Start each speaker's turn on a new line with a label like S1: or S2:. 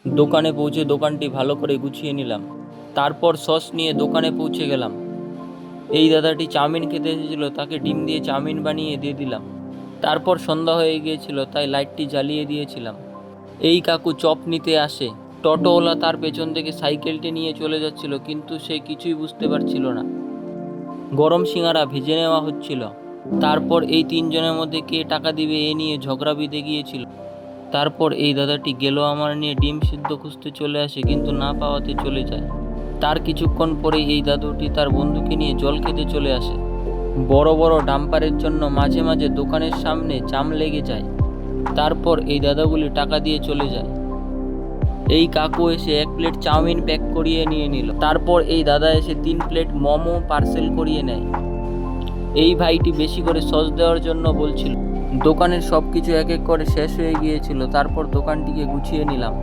S1: দোকানে পৌঁছে দোকানটি ভালো করে গুছিয়ে নিলাম। তারপর সস নিয়ে দোকানে পৌঁছে গেলাম। এই দাদাটি চাউমিন খেতে এসেছিল, তাকে ডিম দিয়ে চাউমিন বানিয়ে দিয়ে দিলাম। তারপর সন্ধ্যা হয়ে গিয়েছিল, তাই লাইটটি জ্বালিয়ে দিয়েছিলাম। এই কাকু চপ নিতে আসে। টোটোওয়ালা তার পেছন থেকে সাইকেলটি নিয়ে চলে যাচ্ছিল, কিন্তু সে কিছুই বুঝতে পারছিল না। গরম সিঙ্গারা ভেজে নেওয়া হচ্ছিল। তারপর এই তিনজনের মধ্যে কে টাকা দিবে এ নিয়ে ঝগড়া বেঁধে গিয়েছিল। তারপর এই দাদাটি গেল আমার নিয়ে ডিম সিদ্ধ খুঁজতে চলে আসে, কিন্তু না পাওয়াতে চলে যায়। তার কিছুক্ষণ পরে এই দাদুটি তার বন্ধুকে নিয়ে জল খেতে চলে আসে। বড় বড় ডাম্পারের জন্য মাঝে মাঝে দোকানের সামনে জাম লেগে যায়। তারপর এই দাদাগুলি টাকা দিয়ে চলে যায়। এই কাকু এসে 1 প্লেট চাউমিন প্যাক করিয়ে নিয়ে নিল। তারপর এই দাদা এসে 3 প্লেট মোমো পার্সেল করিয়ে নেয়। এই ভাইটি বেশি করে সস দেওয়ার জন্য বলছিল। দোকানের সব কিছু এক এক করে শেষ হয়ে গিয়েছিল। তারপর দোকানটিকে গুছিয়ে নিলাম।